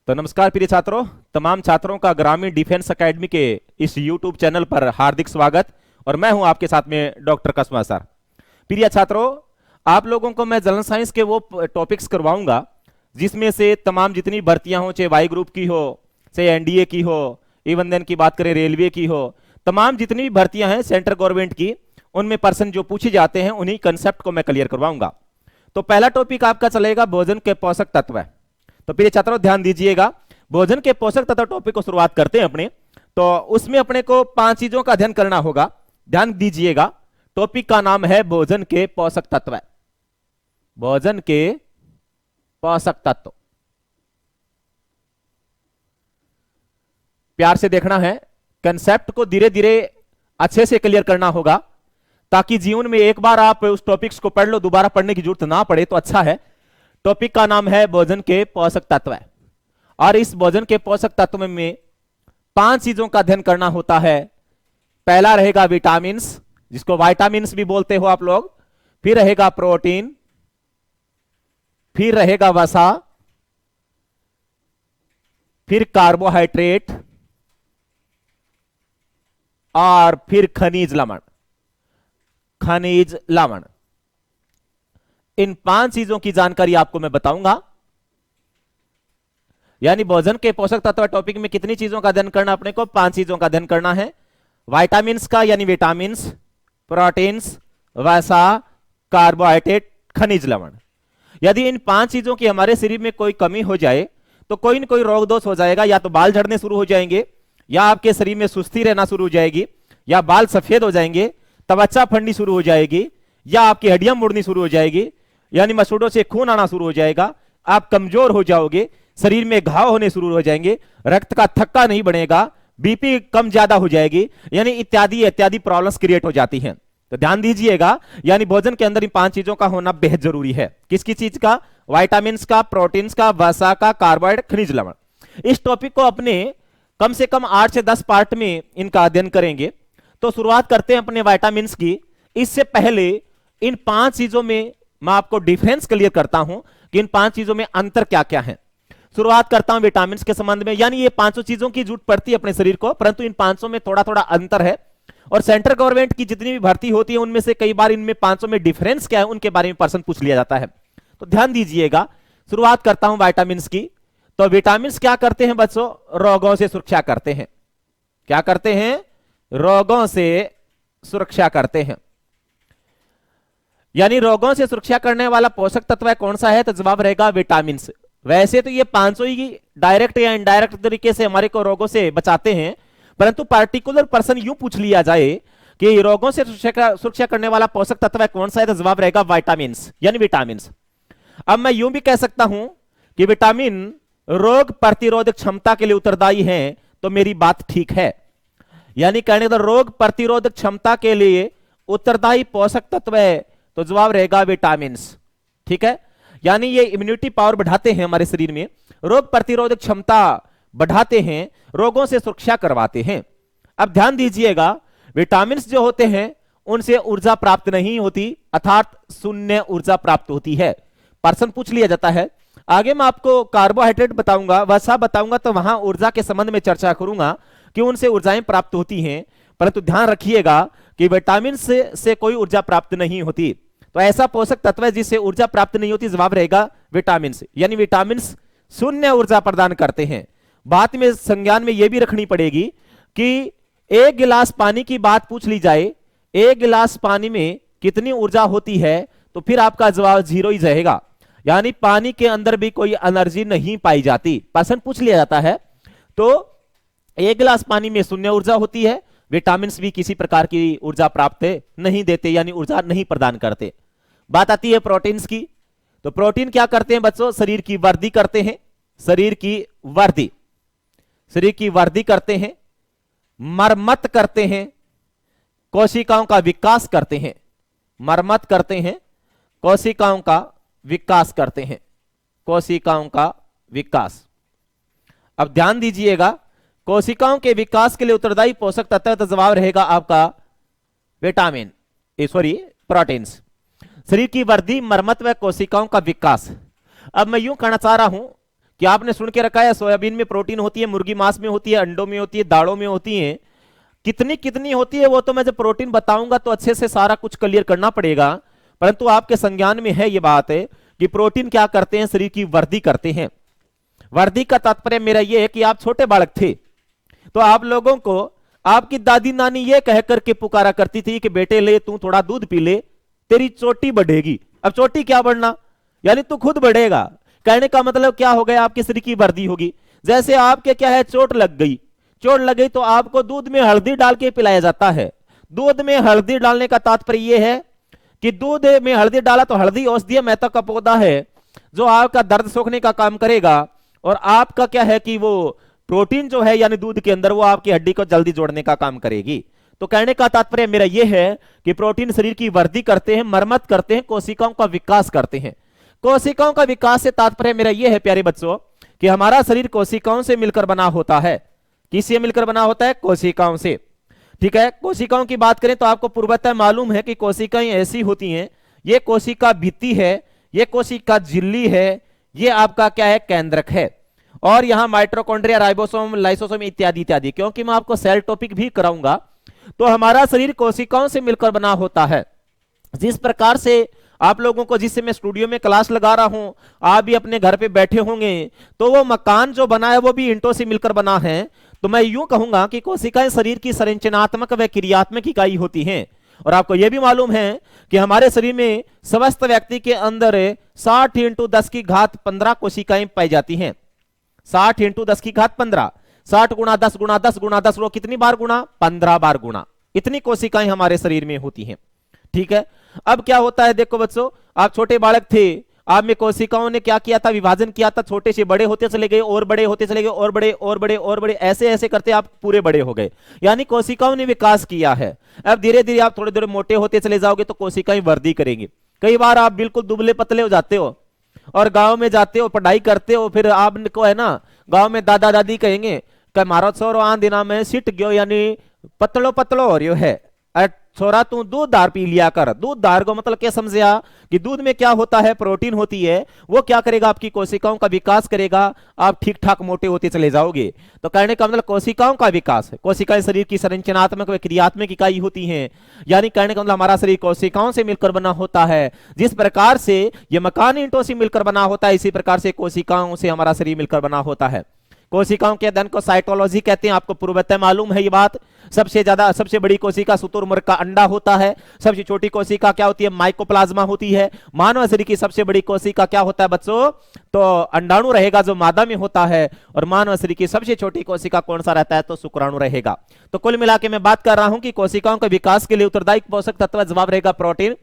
तो नमस्कार प्रिय छात्रों, तमाम छात्रों का ग्रामीण डिफेंस एकेडमी के इस यूट्यूब चैनल पर हार्दिक स्वागत। और मैं हूं आपके साथ में डॉक्टर कसमा सर। प्रिय छात्रों, आप लोगों को मैं जनरल साइंस के वो टॉपिक्स करवाऊंगा जिसमें से तमाम जितनी भर्तियां हो, चाहे वाई ग्रुप की हो, चाहे एनडीए की हो, इवन देन की बात करें रेलवे की हो, तमाम जितनी भी भर्तियां हैं सेंट्रल गवर्नमेंट की, उनमें पर्सन जो पूछे जाते हैं उन्हीं कंसेप्ट को मैं क्लियर करवाऊंगा। तो पहला टॉपिक आपका चलेगा भोजन के पोषक तत्व। तो प्रिय छात्रों ध्यान दीजिएगा, भोजन के पोषक तत्व टॉपिक को शुरुआत करते हैं अपने। तो उसमें अपने को 5 चीजों का अध्ययन करना होगा। ध्यान दीजिएगा, टॉपिक का नाम है भोजन के पोषक तत्व। भोजन के पोषक तत्व, प्यार से देखना है, कंसेप्ट को धीरे धीरे अच्छे से क्लियर करना होगा ताकि जीवन में एक बार आप उस टॉपिक्स को पढ़ लो, दोबारा पढ़ने की जरूरत ना पड़े तो अच्छा है। टॉपिक का नाम है भोजन के पोषक तत्व और इस भोजन के पोषक तत्व में 5 चीजों का अध्ययन करना होता है। पहला रहेगा विटामिन्स, जिसको विटामिन्स भी बोलते हो आप लोग। फिर रहेगा प्रोटीन, फिर रहेगा वसा, फिर कार्बोहाइड्रेट और फिर खनिज लवण। खनिज लवण, इन 5 चीजों की जानकारी आपको मैं बताऊंगा। यानी भोजन के पोषक तत्व टॉपिक में कितनी चीजों का अध्ययन करना, अपने को 5 चीजों का अध्ययन करना है। विटामिन्स का यानी विटामिन्स, प्रोटीन्स, वसा, कार्बोहाइड्रेट, खनिज लवण। यदि इन 5 चीजों की हमारे शरीर में कोई कमी हो जाए तो कोई न कोई रोग दोष हो जाएगा। या तो बाल झड़ने शुरू हो जाएंगे, या आपके शरीर में सुस्ती रहना शुरू हो जाएगी, या बाल सफेद हो जाएंगे, त्वचा फटनी शुरू हो जाएगी, या आपकी हड्डियां मुड़नी शुरू हो जाएगी, यानी मसूड़ों से खून आना शुरू हो जाएगा, आप कमजोर हो जाओगे, शरीर में घाव होने शुरू हो जाएंगे, रक्त का थक्का नहीं बनेगा, बीपी कम ज्यादा हो जाएगी, यानी इत्यादि इत्यादि प्रॉब्लम्स क्रिएट हो जाती हैं। तो ध्यान दीजिएगा, यानी भोजन के अंदर इन 5 चीजों का होना बेहद जरूरी है। किसकी चीज का? विटामिन्स का, प्रोटीन्स का, वसा का, कार्बोहाइड्रेट, खनिज लवण। इस टॉपिक को अपने कम से कम 8 से 10 पार्ट में इनका अध्ययन करेंगे। तो शुरुआत करते हैं अपने विटामिन्स की। इससे पहले इन 5 चीजों में मैं आपको डिफरेंस क्लियर करता हूं कि इन 5 चीजों में अंतर क्या क्या है। शुरुआत करता हूं विटामिन्स के संबंध में। यानी ये 500 चीजों की जरूरत पड़ती है अपने शरीर को, परंतु इन 500 में थोड़ा थोड़ा अंतर है। और सेंट्रल गवर्नमेंट की जितनी भी भर्ती होती है उनमें से कई बार इनमें 500 में डिफरेंस क्या है उनके बारे में पर्सन पूछ लिया जाता है। तो ध्यान दीजिएगा, शुरुआत करता हूं विटामिन्स की। तो विटामिन्स क्या करते हैं बच्चों? रोगों से सुरक्षा करते हैं। क्या करते हैं? रोगों से सुरक्षा करते हैं। यानी रोगों से सुरक्षा करने वाला पोषक तत्व कौन सा है? तो जवाब रहेगा विटामिन्स। वैसे तो ये 500 ही डायरेक्ट या इनडायरेक्ट तरीके से हमारे को रोगों से बचाते हैं, परंतु पार्टिकुलर पर्सन यूं पूछ लिया जाए कि रोगों से सुरक्षा करने वाला पोषक तत्व कौन सा है, तो जवाब रहेगा विटामिन्स, यानी विटामिन्स। अब मैं यूं भी कह सकता हूं कि विटामिन रोग प्रतिरोधक क्षमता के लिए उत्तरदायी हैं, तो मेरी बात ठीक है। यानी कहने का रोग प्रतिरोधक क्षमता के लिए उत्तरदायी पोषक तत्व है, तो जवाब रहेगा विटामिन्स। ठीक है, यानी ये इम्यूनिटी पावर बढ़ाते हैं हमारे शरीर में, रोग प्रतिरोधक क्षमता बढ़ाते हैं, रोगों से सुरक्षा करवाते हैं। अब ध्यान दीजिएगा, विटामिन्स जो होते हैं उनसे ऊर्जा प्राप्त नहीं होती, अर्थात शून्य ऊर्जा प्राप्त होती है। पर्सन पूछ लिया जाता है। आगे मैं आपको कार्बोहाइड्रेट बताऊंगा, वसा बताऊंगा, तो वहां ऊर्जा के संबंध में चर्चा करूंगा कि उनसे ऊर्जाएं प्राप्त होती हैं, परंतु ध्यान रखिएगा कि विटामिन से कोई ऊर्जा प्राप्त नहीं होती। तो ऐसा पोषक तत्व है जिससे ऊर्जा प्राप्त नहीं होती, जवाब रहेगा विटामिन। यानी विटामिन शून्य ऊर्जा प्रदान करते हैं। बात में संज्ञान में यह भी रखनी पड़ेगी कि 1 गिलास पानी की बात पूछ ली जाए, 1 गिलास पानी में कितनी ऊर्जा होती है, तो फिर आपका जवाब 0 ही रहेगा। यानी पानी के अंदर भी कोई एनर्जी नहीं पाई जाती। पर्सन पूछ लिया जाता है तो 1 गिलास पानी में शून्य ऊर्जा होती है, विटामिन भी किसी प्रकार की ऊर्जा प्राप्त नहीं देते, यानी ऊर्जा नहीं प्रदान करते। बात आती है प्रोटीन्स की। तो प्रोटीन क्या करते हैं बच्चों? शरीर की वृद्धि करते हैं, शरीर की वृद्धि करते हैं, मरम्मत करते हैं, कोशिकाओं का विकास करते हैं। मरम्मत करते हैं, कोशिकाओं का विकास करते हैं, कोशिकाओं का विकास। अब ध्यान दीजिएगा, कोशिकाओं के विकास के लिए उत्तरदायी पोषक तत्व, तो जवाब रहेगा आपका विटामिन, प्रोटीन्स। शरीर की वृद्धि, मरम्मत व कोशिकाओं का विकास। अब मैं यूं कहना चाह रहा हूं कि आपने सुन के रखा है सोयाबीन में प्रोटीन होती है, मुर्गी मांस में होती है, अंडों में होती है, दालों में होती है, कितनी कितनी होती है वो तो मैं जब प्रोटीन बताऊंगा तो अच्छे से सारा कुछ क्लियर करना पड़ेगा। परंतु आपके संज्ञान में है ये बात है कि प्रोटीन क्या करते हैं, शरीर की वृद्धि करते हैं। वृद्धि का तात्पर्य मेरा ये है कि आप छोटे बालक थे तो आप लोगों को आपकी दादी नानी ये कह करके पुकारा करती थी कि बेटे ले तू थोड़ा दूध पी ले, तेरी चोटी बढ़ेगी। अब चोटी क्या बढ़ना, यानी तू खुद बढ़ेगा। कहने का मतलब क्या हो गया, आपके शरीर की वृद्धि होगी। जैसे आपके क्या है, चोट लग गई, चोट लग गई तो आपको दूध में हल्दी डाल के पिलाया जाता है। दूध में हल्दी डालने का तात्पर्य यह है कि दूध में हल्दी डाला तो हल्दी औषधीय महत्व का पौधा है जो आपका दर्द सोखने का काम करेगा, और आपका क्या है कि वो प्रोटीन जो है यानी दूध के अंदर वो आपकी हड्डी को जल्दी जोड़ने का काम करेगी। तो कहने का तात्पर्य मेरा यह है कि प्रोटीन शरीर की वृद्धि करते हैं, मरम्मत करते हैं, कोशिकाओं का विकास करते हैं। कोशिकाओं का विकास से तात्पर्य मेरा यह है प्यारे बच्चों कि हमारा शरीर कोशिकाओं से मिलकर बना होता है। किससे मिलकर बना होता है, कोशिकाओं से। ठीक है, कोशिकाओं की बात करें तो आपको पूर्वतः मालूम है कि कोशिकाएं ऐसी होती हैं, ये कोशिका भित्ति है, ये कोशिका झिल्ली है, ये आपका क्या है, केंद्रक है, और यहां माइटोकॉन्ड्रिया, राइबोसोम, लाइसोसोम इत्यादि इत्यादि। क्योंकि मैं आपको सेल टॉपिक भी कराऊंगा। तो हमारा शरीर कोशिकाओं से मिलकर बना होता है। जिस प्रकार से आप लोगों को, जिससे मैं स्टूडियो में क्लास लगा रहा हूं, आप भी अपने घर पे बैठे होंगे, तो वो मकान जो बना है वो भी ईंटों से मिलकर बना है। तो मैं यूं कहूंगा कि कोशिकाएं शरीर की संरचनात्मक व क्रियात्मक इकाई होती हैं। और आपको यह भी मालूम है कि हमारे शरीर में स्वस्थ व्यक्ति के अंदर 60 × 10 की घात 15 कोशिकाएं पाई जाती हैं। 60 × 10 की घात 15, 60 × 10 × 10 × 10 वो कितनी बार गुणा, 15 बार गुणा, इतनी कोशिकाएं हमारे शरीर में होती हैं। ठीक है, अब क्या होता है, देखो बच्चों, आप छोटे बालक थे, आप में कोशिकाओं ने क्या किया था, विभाजन किया था, छोटे से बड़े होते चले गए, और बड़े होते चले गए, और बड़े और बड़े और बड़े, ऐसे ऐसे करते आप पूरे बड़े हो गए, यानी कोशिकाओं ने विकास किया है। अब धीरे धीरे आप थोड़े थोड़े मोटे होते चले जाओगे तो कोशिकाएं वृद्धि करेंगी। कई बार आप बिल्कुल दुबले पतले हो जाते हो और गांव में जाते हो, पढ़ाई करते हो, फिर आपको है ना गांव में दादा दादी कहेंगे कि मारो छोरो आ दिना में सिट गयो, यानी पतलो पतलो हो रही है, छोरा तू दूध दार पी लिया कर। दूध दार को मतलब क्या समझा कि दूध में क्या होता है, प्रोटीन होती है, वो क्या करेगा, आपकी कोशिकाओं का विकास करेगा, आप ठीक ठाक मोटे होते चले जाओगे। तो कहने का मतलब कोशिकाओं का विकास है। कोशिकाएं शरीर की संरचनात्मक व क्रियात्मक इकाई होती हैं, यानी कहने का मतलब हमारा शरीर कोशिकाओं से मिलकर बना होता है। जिस प्रकार से ये मकान ईंटों से मिलकर बना होता है, इसी प्रकार से कोशिकाओं से हमारा शरीर मिलकर बना होता है। कोशिकाओं के अध्ययन को साइटोलॉजी कहते हैं, आपको पूर्वतः मालूम है ये बात। सबसे बड़ी कोशिका शुतुरमुर्ग का अंडा होता है। सबसे छोटी कोशिका क्या होती है, माइकोप्लाज्मा होती है। मानव शरीर की सबसे बड़ी कोशिका क्या होता है बच्चों, तो अंडाणु रहेगा जो मादा में होता है, और मानव शरीर की सबसे छोटी कोशिका कौन सा रहता है, तो शुक्राणु रहेगा। तो कुल मिला के मैं बात कर रहा हूं कि कोशिकाओं के विकास के लिए उत्तरदायी पोषक तत्व जवाब रहेगा प्रोटीन।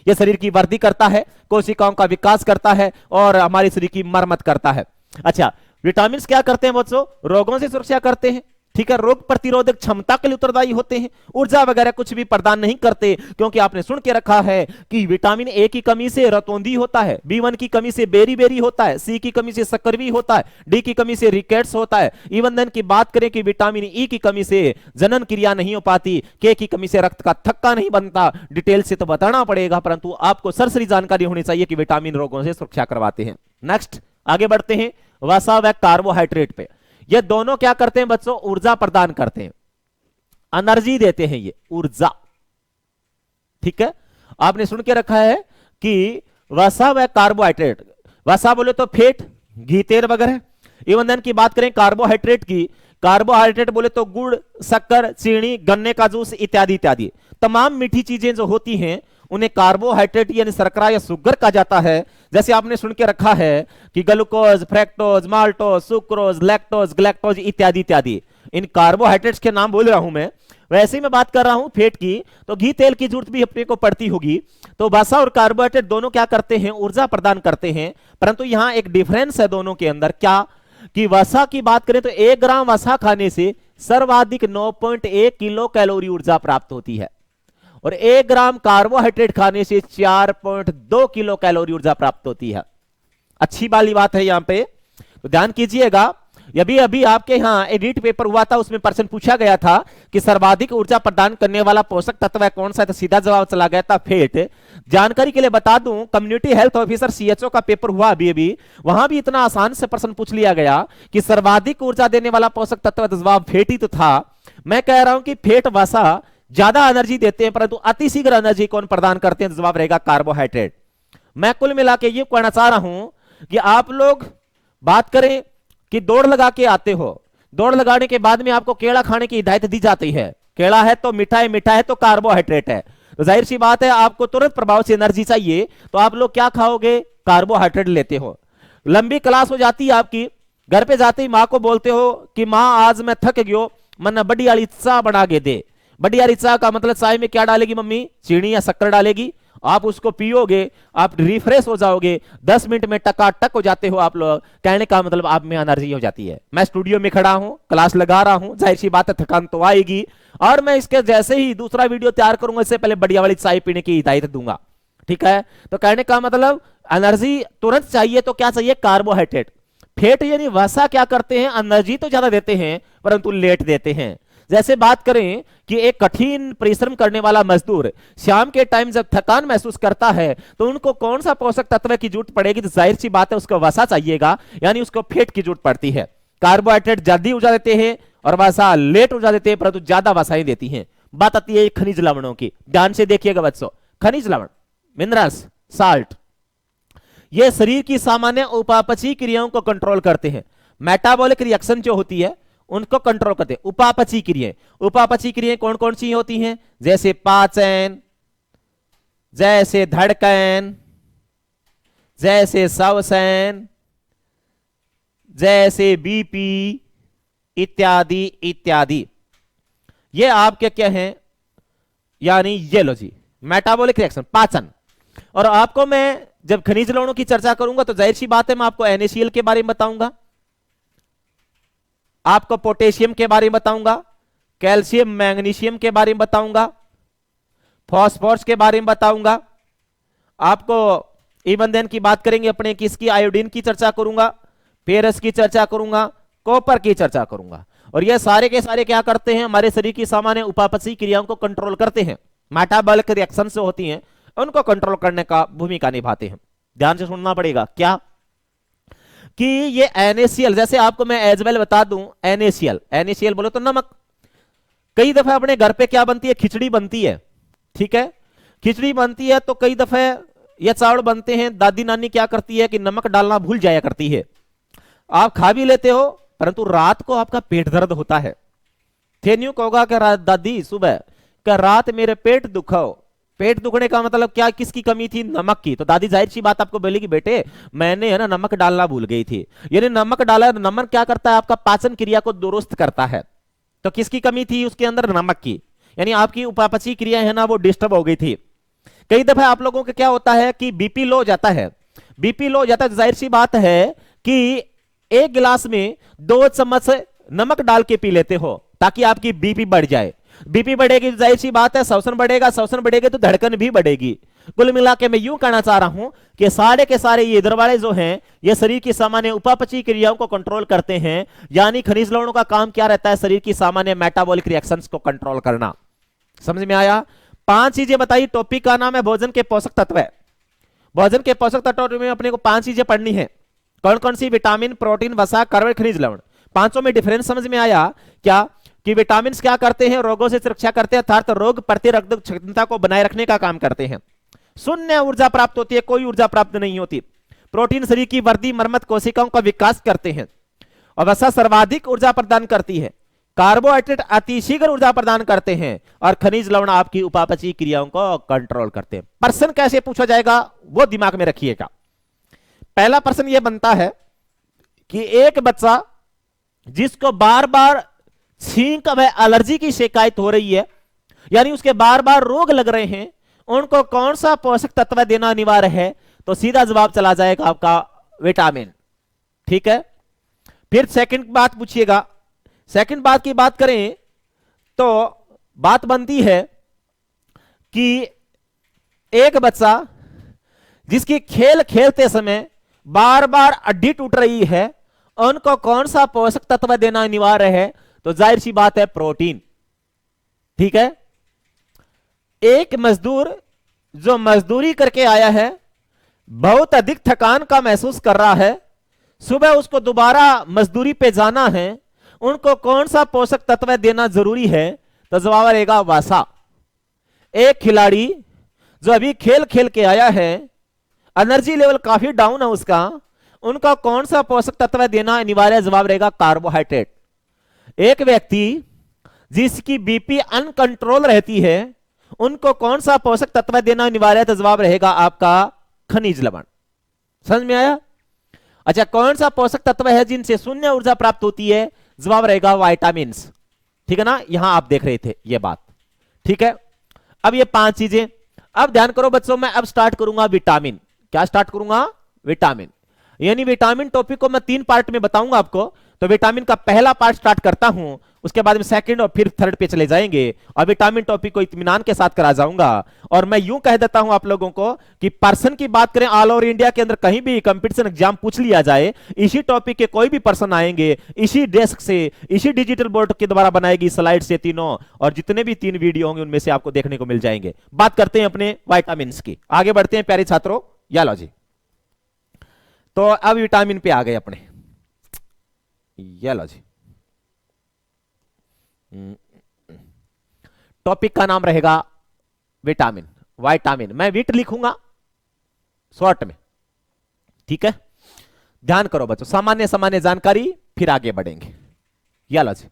यह शरीर की वृद्धि करता है, कोशिकाओं का विकास करता है, और हमारे शरीर की मरम्मत करता है। अच्छा, विटामिन क्या करते हैं बच्चों, रोगों से सुरक्षा करते हैं। ठीक है, रोग प्रतिरोधक क्षमता के लिए उत्तरदायी होते हैं। ऊर्जा वगैरह कुछ भी प्रदान नहीं करते, क्योंकि आपने सुन के रखा है कि विटामिन ए की कमी से रतौंधी होता है, B1 की कमी से बेरी होता है, सी की कमी से सक्करवी होता है, डी की कमी से रिकेट्स होता है। इवन देन की बात करें कि विटामिन ई की कमी से जनन क्रिया नहीं हो पाती, के की कमी से रक्त का थक्का नहीं बनता। डिटेल से तो बताना पड़ेगा, परंतु आपको सरसरी जानकारी होनी चाहिए कि विटामिन रोगों से सुरक्षा करवाते हैं। नेक्स्ट आगे बढ़ते हैं, वसा व कार्बोहाइड्रेट पे। ये दोनों क्या करते हैं बच्चों, ऊर्जा प्रदान करते हैं, एनर्जी देते हैं, ये ऊर्जा। ठीक है, आपने सुन के रखा है कि वसा व कार्बोहाइड्रेट, वसा बोले तो फैट, घी, तेल वगैरह। इवन की बात करें कार्बोहाइड्रेट की, कार्बोहाइड्रेट बोले तो गुड़, शक्कर, चीनी, गन्ने का जूस इत्यादि इत्यादि। तमाम मीठी चीजें जो होती हैं उन्हें कार्बोहाइड्रेट यानी शर्करा या शुगर कहा जाता है। जैसे आपने सुन के रखा है कि glucose, fructose, maltose, sucrose, lactose, galactose इत्यादि इत्यादि, इन कार्बोहाइड्रेट्स के नाम बोल रहा हूं मैं। वैसे ही मैं बात कर रहा हूं फैट की, तो घी तेल की जरूरत भी अपने को पड़ती होगी। तो वसा और कार्बोहाइड्रेट दोनों क्या करते हैं, ऊर्जा प्रदान करते हैं। परंतु यहां एक डिफरेंस है दोनों के अंदर, क्या कि वसा की बात करें तो 1 ग्राम वसा खाने से सर्वाधिक 9.1 किलो कैलोरी ऊर्जा प्राप्त होती है, और 1 ग्राम कार्बोहाइड्रेट खाने से 4.2 किलो कैलोरी ऊर्जा प्राप्त होती है। अच्छी वाली बात है यहां पे, तो ध्यान कीजिएगा अभी अभी आपके यहां एडिट पेपर हुआ था, उसमें प्रश्न पूछा गया था कि सर्वाधिक ऊर्जा प्रदान करने वाला पोषक तत्व है कौन सा है, तो सीधा जवाब चला गया था फेट। जानकारी के लिए बता दूं, कम्युनिटी हेल्थ ऑफिसर सीएचओ का पेपर हुआ अभी अभी, वहां भी इतना आसान से प्रश्न पूछ लिया गया कि सर्वाधिक ऊर्जा देने वाला पोषक तत्व, तो जवाब फेट ही तो था। मैं कह रहा हूं कि फेट वसा ज्यादा एनर्जी देते हैं, परंतु अतिशीघ्र एनर्जी कौन प्रदान करते हैं, जवाब रहेगा कार्बोहाइड्रेट। मैं कुल मिला के ये कहना चाह रहा हूं कि आप लोग बात करें कि दौड़ लगा के आते हो, दौड़ लगाने के बाद में आपको केला खाने की हिदायत दी जाती है, केला है तो मीठा है, मीठा है तो कार्बोहाइड्रेट है, तो जाहिर सी बात है आपको तुरंत प्रभाव से एनर्जी चाहिए, तो आप लोग क्या खाओगे, कार्बोहाइड्रेट लेते हो। लंबी क्लास हो जाती है आपकी, घर पे जाते ही माँ को बोलते हो कि माँ आज मैं थक गयो, मन बड़ी वाली चाय बना के दे। बड़ी वाली चाय का मतलब चाय में क्या डालेगी मम्मी, चीनी या शक्कर डालेगी, आप उसको पियोगे, आप रिफ्रेश हो जाओगे, 10 मिनट में टकाटक हो जाते हो आप लोग। कहने का मतलब आप में एनर्जी हो जाती है। मैं स्टूडियो में खड़ा हूं, क्लास लगा रहा हूं, जाहिर सी बात है थकान तो आएगी, और मैं इसके जैसे ही दूसरा वीडियो तैयार करूंगा इससे पहले बढ़िया वाली चाय पीने की हिदायत दूंगा, ठीक है। तो कहने का मतलब एनर्जी तुरंत चाहिए तो क्या चाहिए, कार्बोहाइड्रेट। फैट यानी वसा क्या करते हैं, एनर्जी तो ज्यादा देते हैं परंतु लेट देते हैं। जैसे बात करें कि एक कठिन परिश्रम करने वाला मजदूर शाम के टाइम जब थकान महसूस करता है तो उनको कौन सा पोषक तत्व की जरूरत पड़ेगी, तो जाहिर सी बात है उसको वसा चाहिएगा, यानी उसको फैट की जरूरत पड़ती है। कार्बोहाइड्रेट जल्दी ऊर्जा देते हैं और वसा लेट ऊर्जा देते हैं, परंतु ज्यादा वसाएं देती हैं। बात आती है खनिज लवणों की, ध्यान से देखिएगा बच्चों। खनिज लवण, मिनरल्स, साल्ट, ये शरीर की सामान्य उपापचयी क्रियाओं को कंट्रोल करते हैं। मेटाबॉलिक रिएक्शन जो होती है उनको कंट्रोल करते हैं। उपापचयी क्रियाएं, उपापचयी क्रियाएं कौन कौन सी होती हैं, जैसे पाचन, जैसे धड़कन, जैसे श्वसन, जैसे बीपी इत्यादि इत्यादि। ये आपके क्या हैं, यानी ये लो जी मेटाबॉलिक रिएक्शन, पाचन। और आपको मैं जब खनिज लवणों की चर्चा करूंगा तो जाहिर सी बात है मैं आपको NaCl के बारे में बताऊंगा, आपको पोटेशियम के बारे में बताऊंगा, कैल्शियम मैग्नीशियम के बारे में बताऊंगा, फास्फोरस के बारे में बताऊंगा, आपको इवन देन की बात करेंगे अपने किसकी, आयोडीन की चर्चा करूंगा, फेरस की चर्चा करूंगा, कॉपर की चर्चा करूंगा। और ये सारे के सारे क्या करते हैं, हमारे शरीर की सामान्य उपापचयी क्रियाओं को कंट्रोल करते हैं। मेटाबॉलिक रिएक्शन से होती हैं उनको कंट्रोल करने का भूमिका निभाते हैं। ध्यान से सुनना पड़ेगा क्या कि ये NaCl, जैसे आपको मैं एज वेल बता दूं, NaCl बोलो तो नमक। कई दफे अपने घर पे क्या बनती है, खिचड़ी बनती है, ठीक है, खिचड़ी बनती है तो कई दफे ये चावल बनते हैं, दादी नानी क्या करती है कि नमक डालना भूल जाया करती है, आप खा भी लेते हो परंतु रात को आपका पेट दर्द होता है। थेन्यू कहोगा कि दादी सुबह क्या रात मेरे पेट दुखाओ, पेट दुखने का मतलब क्या, किसकी कमी थी, नमक की। तो दादी जाहिर सी बात आपको बोलेगी बेटे मैंने है ना नमक डालना भूल गई थी, यानी नमक डाला, नमक क्या करता है, आपका पाचन क्रिया को दुरुस्त करता है। तो किसकी कमी थी उसके अंदर, नमक की, यानी आपकी उपापचयी क्रिया है ना वो डिस्टर्ब हो गई थी। कई दफे आप लोगों को क्या होता है कि बीपी लो हो जाता है, बीपी लो हो जाता है, जाहिर सी बात है कि एक गिलास में 2 चम्मच नमक डाल के पी लेते हो ताकि आपकी बीपी बढ़ जाए। बीपी बढ़ेगी जाहिर सी बात है श्वसन बढ़ेगा, श्वसन बढ़ेगा तो धड़कन भी बढ़ेगी। कुल मिला के मैं यूं कहना चाह रहा हूं कि सारे के सारे ये दरवाजे जो हैं ये शरीर की सामान्य उपापचयी क्रियाओं को कंट्रोल करते हैं, यानी खनिज लवणों का काम क्या रहता है, शरीर की सामान्य मेटाबॉलिक रिएक्शंस को कंट्रोल करना। समझ में आया? 5 चीजें बताई, टॉपिक का नाम है भोजन के पोषक तत्व। भोजन के पोषक तत्व में अपने को 5 चीजें पढ़नी है, कौन कौन सी, विटामिन, प्रोटीन, वसा, कार्ब, खनिज लवण। पांचों में डिफरेंस समझ में आया क्या कि विटामिन क्या करते हैं, रोगों से सुरक्षा करते हैं, अर्थात रोग प्रतिरोधक क्षमता को बनाए रखने का काम करते हैं। शून्य ऊर्जा प्राप्त होती है, कोई ऊर्जा प्राप्त नहीं होती। प्रोटीन शरीर की वृद्धि, मरम्मत, कोशिकाओं का विकास करते हैं। और वसा सर्वाधिक ऊर्जा प्रदान करती है। कार्बोहाइड्रेट अतिशीघ्र ऊर्जा प्रदान करते हैं और खनिज लवण आपकी उपापचयी क्रियाओं को कंट्रोल करते हैं। प्रश्न कैसे पूछा जाएगा वो दिमाग में रखिएगा। पहला प्रश्न यह बनता है कि एक बच्चा जिसको बार बार छींक व एलर्जी की शिकायत हो रही है, यानी उसके बार बार रोग लग रहे हैं, उनको कौन सा पोषक तत्व देना अनिवार्य है, तो सीधा जवाब चला जाएगा आपका विटामिन। ठीक है, फिर सेकंड बात पूछिएगा। सेकंड बात की बात करें तो बात बनती है कि एक बच्चा जिसकी खेल खेलते समय बार बार हड्डी टूट रही है, उनको कौन सा पोषक तत्व देना अनिवार्य है? तो जाहिर सी बात है प्रोटीन। ठीक है, एक मजदूर जो मजदूरी करके आया है, बहुत अधिक थकान का महसूस कर रहा है, सुबह उसको दोबारा मजदूरी पे जाना है, उनको कौन सा पोषक तत्व देना जरूरी है? तो जवाब रहेगा वसा। एक खिलाड़ी जो अभी खेल खेल के आया है, एनर्जी लेवल काफी डाउन है उसका, उनका कौन सा पोषक तत्व देना अनिवार्य? जवाब रहेगा कार्बोहाइड्रेट। एक व्यक्ति जिसकी बीपी अनकंट्रोल रहती है, उनको कौन सा पोषक तत्व देना अनिवार्य है? तो जवाब रहेगा आपका खनिज लवण। समझ में आया? अच्छा, कौन सा पोषक तत्व है जिनसे शून्य ऊर्जा प्राप्त होती है? जवाब रहेगा विटामिन्स। ठीक है ना, यहां आप देख रहे थे ये बात। ठीक है, अब ये 5 चीजें। अब ध्यान करो बच्चों, मैं अब स्टार्ट करूंगा विटामिन। क्या स्टार्ट करूंगा? विटामिन। यानी विटामिन टॉपिक को मैं 3 पार्ट में बताऊंगा आपको। तो विटामिन का पहला पार्ट स्टार्ट करता हूं, उसके बाद में सेकंड और फिर थर्ड पे चले जाएंगे, और विटामिन टॉपिक को इत्मीनान के साथ करा जाऊंगा। और मैं यूं कह देता हूं आप लोगों को कि पर्सन की बात करें, ऑल ओवर इंडिया के अंदर कहीं भी कंपटीशन एग्जाम पूछ लिया जाए, इसी टॉपिक के कोई भी पर्सन आएंगे, इसी डेस्क से, इसी डिजिटल बोर्ड के द्वारा बनाएगी स्लाइड से तीनों, और जितने भी 3 वीडियो होंगे उनमें से आपको देखने को मिल जाएंगे। बात करते हैं अपने विटामिन की। आगे बढ़ते हैं प्यारे छात्रों। या लो जी, तो अब विटामिन पे आ गए अपने। ये लो जी, टॉपिक का नाम रहेगा विटामिन। विटामिन मैं विट लिखूंगा शॉर्ट में। ठीक है, ध्यान करो बच्चों, सामान्य सामान्य जानकारी, फिर आगे बढ़ेंगे। ये लो जी,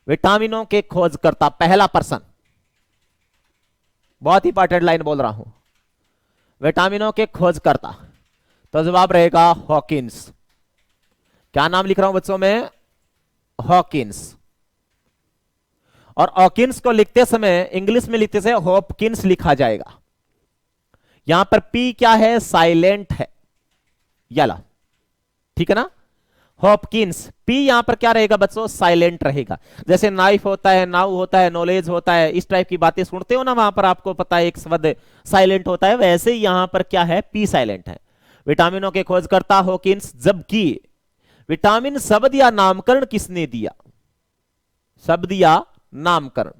विटामिनों के खोजकर्ता पहला पर्सन, बहुत ही इंपॉर्टेंट लाइन बोल रहा हूं, विटामिनों के खोजकर्ता। तो जवाब रहेगा हॉकिंस। क्या नाम लिख रहा हूं बच्चों में? हॉकिंस। और हॉकिंस को लिखते समय इंग्लिश में लिखते समय हॉपकिंस लिखा जाएगा। यहां पर पी क्या है? साइलेंट है। याला, ठीक है ना? हॉपकिंस, पी यहां पर क्या रहेगा बच्चों? साइलेंट रहेगा। जैसे नाइफ होता है, नाउ होता है, नॉलेज होता है, इस टाइप की बातें सुनते हो ना, वहां पर आपको पता है एक शब्द साइलेंट होता है, वैसे ही यहां पर क्या है? पी साइलेंट है। विटामिनों के खोजकर्ता हॉकिंस। जबकि विटामिन शब्द या नामकरण किसने दिया? शब्द या नामकरण,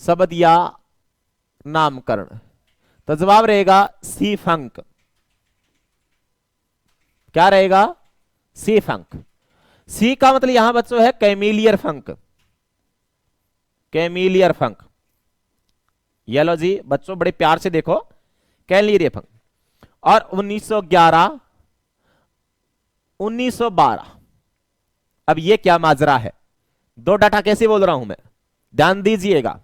शब्द या नामकरण। तो जवाब रहेगा सी फंक। क्या रहेगा? सी फंक। सी का मतलब यहां बच्चों है कैमिलियर फंक। कैमिलियर फंक। ये लो जी बच्चों, बड़े प्यार से देखो, कैमिलियर फंक। और 1911, 1912, अब ये क्या माजरा है? 2 डाटा कैसे बोल रहा हूं मैं, ध्यान दीजिएगा।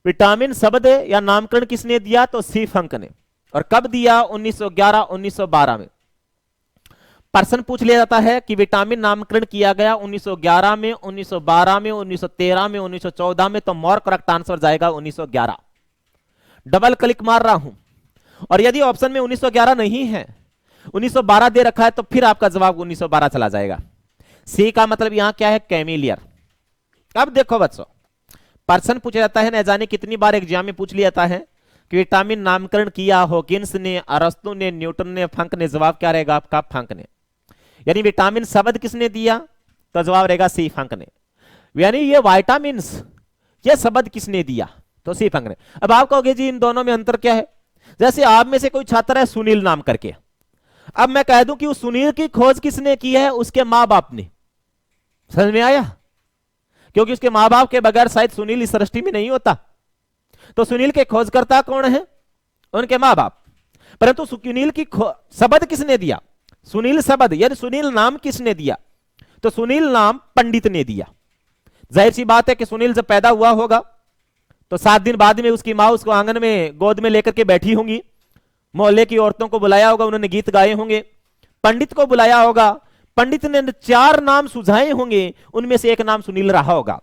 विटामिन शब्द या नामकरण किसने दिया? तो सी फंक ने। और कब दिया? 1911, 1912 में। पर्सन पूछ लिया जाता है कि विटामिन नामकरण किया गया 1911 में, 1912 में, 1913 में, 1914 में, तो मोर करेक्ट आंसर जाएगा 1911। डबल क्लिक मार रहा हूं, और यदि ऑप्शन में 1911 नहीं है, 1912 दे रखा है, तो फिर आपका जवाब 1912 चला जाएगा। सी का मतलब यहां क्या है? कैमिलियर। अब देखो बच्चों, पर्सन पूछा जाता है, न जाने कितनी बार एग्जाम में पूछ लिया जाता है कि विटामिन नामकरण किया हॉकिंस ने, अरस्तु ने, न्यूटन ने, फंक ने। जवाब क्या रहेगा आपका? फंक ने। यानी विटामिन शब्द किसने दिया? तो जवाब रहेगा सी फंक ने। यानी ये विटामिन ये शब्द किसने दिया? तो सी फंक ने। अब आप कहोगे जी इन दोनों में अंतर क्या है? जैसे आप में से कोई छात्र है सुनील नाम करके, अब मैं कह दूं कि उस सुनील की खोज किसने की है? उसके मां बाप ने। समझ में आया? क्योंकि उसके मां बाप के बगैर शायद सुनील इस सृष्टि में नहीं होता। तो सुनील के खोजकर्ता कौन है? उनके मां बाप। परंतु सुनील की शब्द किसने दिया? सुनील शब्द, यानी सुनील नाम किसने दिया? तो सुनील नाम पंडित ने दिया। जाहिर सी बात है कि सुनील जब पैदा हुआ होगा तो 7 दिन बाद में उसकी मां उसको आंगन में गोद में लेकर के बैठी होंगी, मोहल्ले की औरतों को बुलाया होगा, उन्होंने गीत गाए होंगे, पंडित को बुलाया होगा, पंडित ने 4 नाम सुझाए होंगे, उनमें से एक नाम सुनील रहा होगा।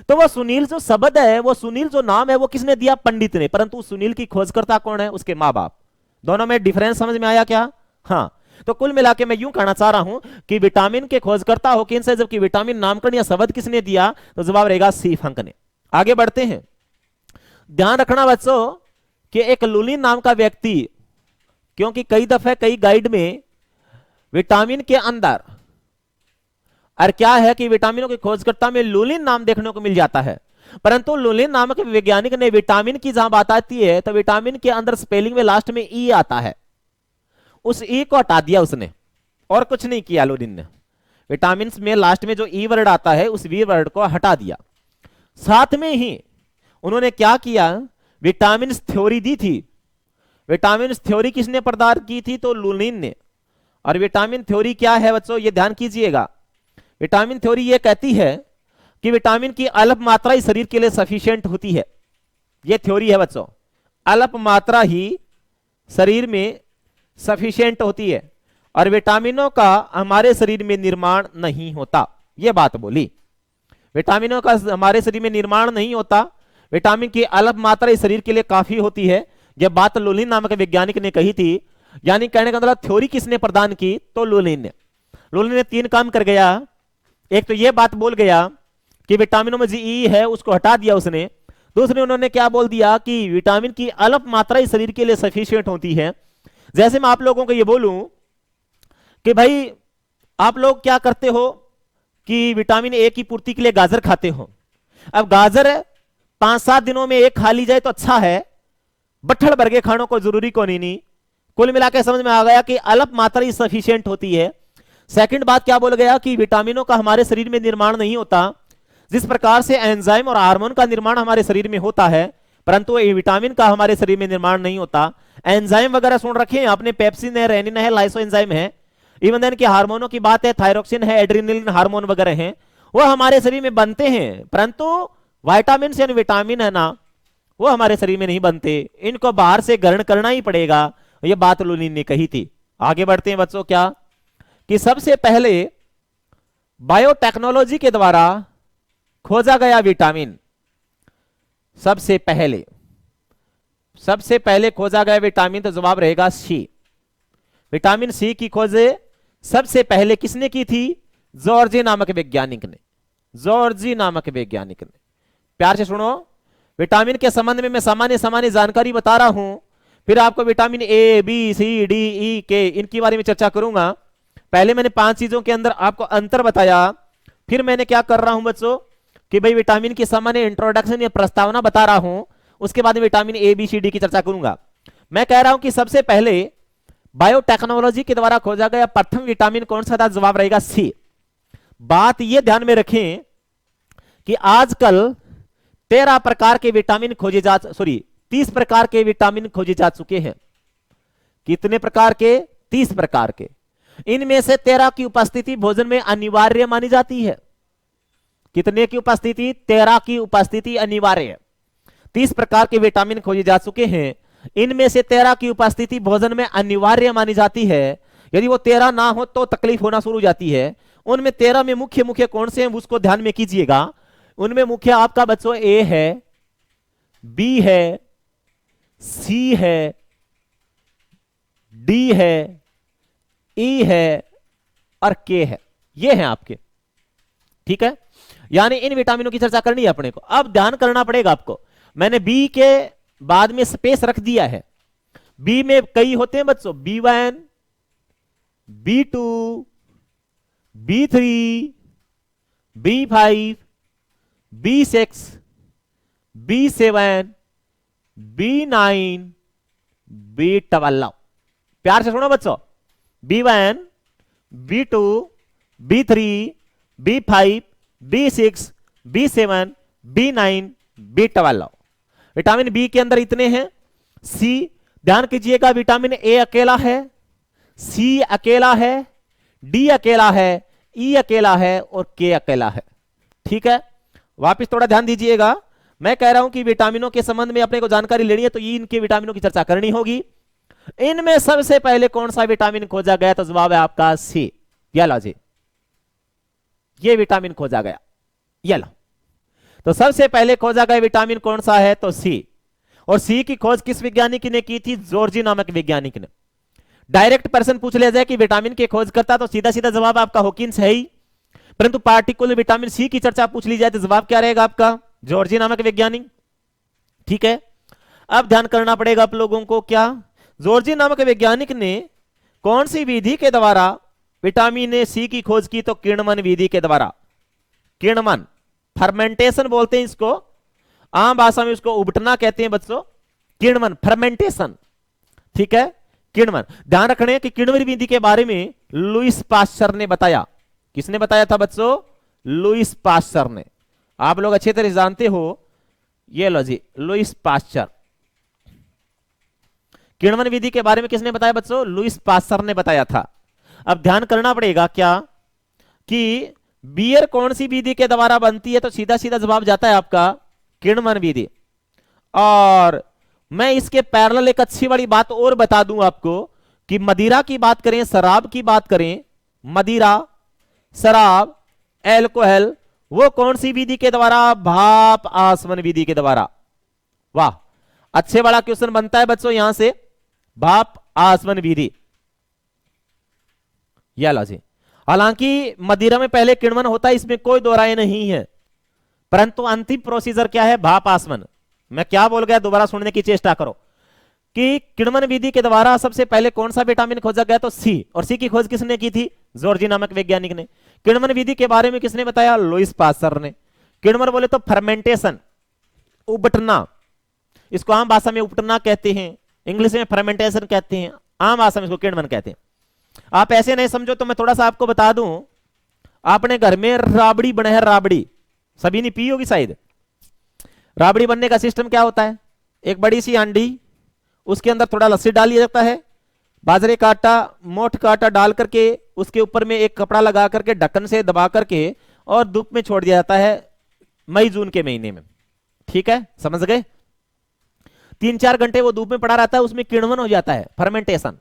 तो वो सुनील जो शब्द है, वो सुनील जो नाम है, वो किसने दिया? पंडित ने। परंतु सुनील की खोजकर्ता कौन है? उसके मां बाप। दोनों में डिफरेंस समझ में आया क्या? हाँ। तो कुल मिला के मैं यूं कहना चाह रहा हूं कि विटामिन के खोजकर्ता हॉकिंस है, जबकि विटामिन नामकरण या शब्द किसने दिया? तो जवाब रहेगा सी फंक ने। आगे बढ़ते हैं। ध्यान रखना बच्चों कि एक लुलिन नाम का व्यक्ति, क्योंकि कई दफे कई गाइड में विटामिन के अंदर, और क्या है कि विटामिनों की खोजकर्ता में लुलिन नाम देखने को मिल जाता है, परंतु लुलिन नामक वैज्ञानिक ने विटामिन की जहां बात आती है तो विटामिन के अंदर स्पेलिंग में लास्ट में ई आता है, उस ई को हटा दिया उसने, और कुछ नहीं किया लुलिन ने। विटामिन में लास्ट में जो ई वर्ड आता है उस वी वर्ड को हटा दिया। साथ में ही उन्होंने क्या किया, विटामिन थ्योरी दी थी। विटामिन थ्योरी किसने प्रदान की थी, तो लुलिन ने। और विटामिन थ्योरी क्या है बच्चों, ये ध्यान कीजिएगा। विटामिन थ्योरी ये कहती है कि विटामिन की अल्प मात्रा ही शरीर के लिए सफिशिएंट होती है। ये थ्योरी है बच्चों, अल्प मात्रा ही शरीर में सफिशिएंट होती है और विटामिनों का हमारे शरीर में निर्माण नहीं होता। यह बात बोली, विटामिनों का हमारे शरीर में निर्माण नहीं होता, विटामिन की अल्प मात्रा इस शरीर के लिए काफी होती है। यह बात लुलिन नामक वैज्ञानिक ने कही थी। यानी कहने का मतलब थ्योरी किसने प्रदान की, तो लुलिन ने। लुलिन ने 3 काम कर गया। एक तो यह बात बोल गया कि विटामिनों में जी ई है उसको हटा दिया उसने। दूसरे उन्होंने क्या बोल दिया कि विटामिन की अल्प मात्रा इस शरीर के लिए सफिशिएंट होती है। जैसे मैं आप लोगों को यह बोलूं कि भाई आप लोग क्या करते हो कि विटामिन ए की पूर्ति के लिए गाजर खाते हो। अब गाजर 5-7 दिनों में एक खा ली जाए तो अच्छा है, बट्ठल भर के खानों को जरूरी को नहीं। कुल मिलाकर समझ में आ गया कि अल्प मात्रा सफिशिएंट होती है। सेकंड बात क्या बोल गया कि विटामिनों का हमारे शरीर में निर्माण नहीं होता। जिस प्रकार से एंजाइम और हार्मोन का निर्माण हमारे शरीर में होता है, परंतु ये विटामिन का हमारे शरीर में निर्माण नहीं होता। एंजाइम वगैरह सुन रखे हैं आपने, पेप्सिन है, रेनिन है, लाइसोएंजाइम है। इवन देन की हार्मोनों की बात है, थायरोक्सिन है, एड्रेनलिन हार्मोन वगैरह हैं, वो हमारे शरीर में बनते हैं, परंतु विटामिन से विटामिन है ना, वो हमारे शरीर में नहीं बनते। इनको बाहर से ग्रहण करना ही पड़ेगा। ये बात लुलिन ने कही थी। आगे बढ़ते हैं बच्चों, क्या कि सबसे पहले बायोटेक्नोलॉजी के द्वारा खोजा गया विटामिन, सबसे पहले खोजा गया विटामिन, तो जवाब रहेगा सी। विटामिन सी की खोज सबसे पहले किसने की थी, जॉर्जी नामक वैज्ञानिक ने। जॉर्जी नामक वैज्ञानिक ने। प्यार से सुनो, विटामिन के संबंध में मैं सामान्य जानकारी बता रहा हूं, फिर आपको vitamin A, B, C, D, E, K इनके बारे में चर्चा करूंगा। पहले मैंने 5 चीजों के अंदर आपको अंतर बताया, फिर मैंने क्या कर रहा हूं बच्चों कि भाई विटामिन की सामान्य इंट्रोडक्शन या प्रस्तावना बता रहा हूं, उसके बाद vitamin A, B, C, D की चर्चा करूंगा। मैं कह रहा हूं कि सबसे पहले बायोटेक्नोलॉजी के द्वारा खोजा गया प्रथम विटामिन कौन सा था, जवाब रहेगा सी। बात यह ध्यान में रखें कि आजकल 13 प्रकार के विटामिन खोजे जा 30 प्रकार के विटामिन खोजे जा चुके हैं। कितने प्रकार के, 30 प्रकार के। इनमें से 13 की उपस्थिति भोजन में अनिवार्य मानी जाती है। कितने की उपस्थिति, 13 की उपस्थिति अनिवार्य है। 30 प्रकार के विटामिन खोजे जा चुके हैं, इनमें से 13 की उपस्थिति भोजन में अनिवार्य मानी जाती है। यदि वो 13 ना हो तो तकलीफ होना शुरू हो जाती है। उनमें 13 में मुख्य कौन से हैं उसको ध्यान में कीजिएगा। उनमें मुख्य आपका बच्चों ए है, बी है, सी है, डी है, ई है और के है। ये हैं आपके, ठीक है। यानी इन विटामिनों की चर्चा करनी है अपने को। अब ध्यान करना पड़ेगा आपको, मैंने बी के बाद में स्पेस रख दिया है। बी में कई होते हैं बच्चों, B1, B2, B3, B5, B6, B7, B9, B12। प्यार से सुनो बच्चों, B1, B2, B3, B5, B6, B7, B9, B12। Vitamin B के अंदर इतने हैं। सी, ध्यान कीजिएगा, विटामिन ए अकेला है, सी अकेला है, डी अकेला है, ई अकेला है और के अकेला है। ठीक है, वापस थोड़ा ध्यान दीजिएगा। मैं कह रहा हूं कि विटामिनों के संबंध में अपने को जानकारी लेनी है तो ये इनके विटामिनों की चर्चा करनी होगी। इनमें सबसे पहले कौन सा विटामिन खोजा गया, तो जवाब है आपका सी। ये लो जी, ये विटामिन खोजा गया, ये लो। तो सबसे पहले खोजा गया विटामिन कौन सा है, तो सी। और सी की खोज किस वैज्ञानिक ने की थी, जॉर्जी नामक वैज्ञानिक ने। डायरेक्ट पर्सन पूछ लिया जाए कि विटामिन के खोज करता, तो सीधा सीधा जवाब आपका हॉकिंस है ही। परंतु पार्टिकुलर विटामिन सी की चर्चा पूछ ली जाए तो जवाब क्या रहेगा आपका, जॉर्जी नामक वैज्ञानिक। ठीक है, अब ध्यान करना पड़ेगा आप लोगों को, क्या जॉर्जी नामक वैज्ञानिक ने कौन सी विधि के द्वारा विटामिन ए सी की खोज की तो किण्वन विधि के द्वारा। किण्वन फर्मेंटेशन बोलते हैं इसको, आम भाषा में उसको उबटना कहते हैं बच्चों। किण्वन फर्मेंटेशन, ठीक है, किण्वन। ध्यान रखने कि किण्वन विधि के बारे में लुईस पाश्चर ने बताया। किसने बताया था बच्चों? लुईस पाश्चर ने। आप लोग अच्छे तरह जानते हो, ये लो जी, लुईस पाश्चर। किण्वन विधि के बारे में किसने बताया बच्चों? लुईस पाश्चर ने बताया था। अब ध्यान करना पड़ेगा क्या कि बियर कौन सी विधि के द्वारा बनती है, तो सीधा सीधा जवाब जाता है आपका किण्वन विधि। और मैं इसके पैरेलल एक अच्छी वाली बात और बता दूं आपको कि मदिरा की बात करें, शराब की बात करें, मदिरा, शराब, एल्कोहल, वो कौन सी विधि के द्वारा? भाप आसवन विधि के द्वारा। वाह, अच्छे वाला क्वेश्चन बनता है बच्चों यहां से, भाप आसवन विधि। यह लो जी। हालांकि मदिरा में पहले किण्वन होता है, इसमें कोई दो राय नहीं है, परंतु अंतिम प्रोसीजर क्या है? भाप आसवन। मैं क्या बोल गया, दोबारा सुनने की चेष्टा करो कि किण्वन विधि के द्वारा सबसे पहले कौन सा विटामिन खोजा गया? तो सी। और सी की खोज किसने की थी? जॉर्जी नामक वैज्ञानिक ने। किण्वन विधि के बारे में किसने बताया? लुईस पाश्चर ने। किण्वन बोले तो फर्मेंटेशन, उबटना, इसको आम भाषा में उबटना कहते हैं, इंग्लिश में फर्मेंटेशन कहते हैं, आम भाषा में इसको किण्वन कहते हैं। आप ऐसे नहीं समझो तो मैं थोड़ा सा आपको बता दूं, आपने घर में राबड़ी बना है, राबड़ी सभी ने पी होगी शायद। राबड़ी बनने का सिस्टम क्या होता है? एक बड़ी सी हांडी, उसके अंदर थोड़ा लस्सी डाल दिया जाता है, बाजरे का आटा, मोठ का आटा डाल करके उसके ऊपर में एक कपड़ा लगा करके ढक्कन से दबा करके और धूप में छोड़ दिया जाता है मई जून के महीने में। ठीक है, समझ गए? 3-4 घंटे वो धूप में पड़ा रहता है, उसमें किण्वन हो जाता है, फर्मेंटेशन।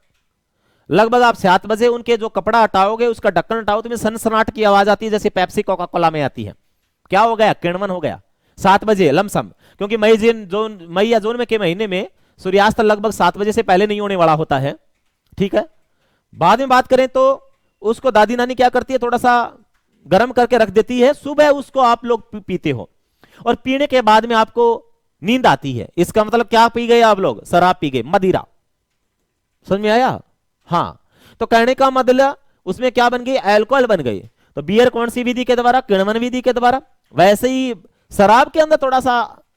लगभग आप 7 बजे उनके जो कपड़ा हटाओगे, उसका ढक्कन हटाओ, तो सनसनाट की आवाज आती है जैसे पेप्सी कोका कोला में आती है। क्या हो गया? किण्वन हो गया। 7 बजे लमसम, क्योंकि मई या जून में के महीने में सूर्यास्त लगभग 7 बजे से पहले नहीं होने वाला होता है। ठीक है, बाद में बात करें तो उसको दादी नानी क्या करती है, थोड़ा सा गर्म करके रख देती है, सुबह उसको आप लोग पीते हो और पीने के बाद में आपको नींद आती है। इसका मतलब क्या पी गए आप लोग? शराब पी गए, मदिरा। समझ में आया? हाँ, तो कहने का मतलब उसमें क्या बन गई? अल्कोहल बन गई। तो बियर कौन सी विधि के द्वारा? किण्वन विधि के द्वारा। वैसे ही शराब के अंदर थोड़ा सा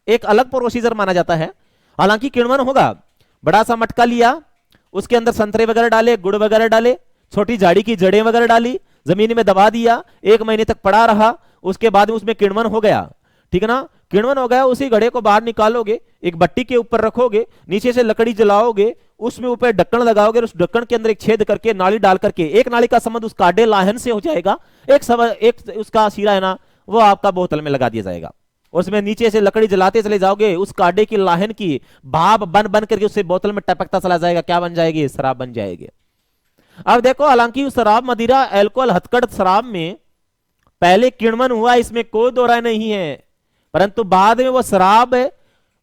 एक अलग प्रोसीजर माना जाता है, हालांकि किण्वन होगा। बड़ा सा मटका लिया, उसके अंदर संतरे वगैरह डाले, गुड़ वगैरह डाले, छोटी झाड़ी की जड़ें वगैरह डाली, जमीन में दबा दिया, 1 महीने तक पड़ा रहा, उसके बाद में उसमें किण्वन हो गया। ठीक है ना? किण्वन हो गया, उसी घड़े को बाहर निकालोगे, एक भट्टी के ऊपर रखोगे, नीचे से लकड़ी जलाओगे, उसमें ऊपर ढक्कन लगाओगे, उस ढक्कन के अंदर एक छेद करके नाली डाल करके, एक नाली का संबंध उस काडे लाहन से हो जाएगा, एक उसका सिरा है ना, वो आपका बोतल में लगा दिया जाएगा, और उसमें नीचे से लकड़ी जलाते चले जाओगे, उस काडे की लाहन की भाप बन बन करके उससे बोतल में टपकता चला जाएगा। क्या बन जाएगी? शराब बन जाएगी। अब देखो, हालांकि शराब, मदिरा, अल्कोहल, हथकड़ शराब में पहले किण्वन हुआ, इसमें कोई दो राय नहीं है, परंतु बाद में वो शराब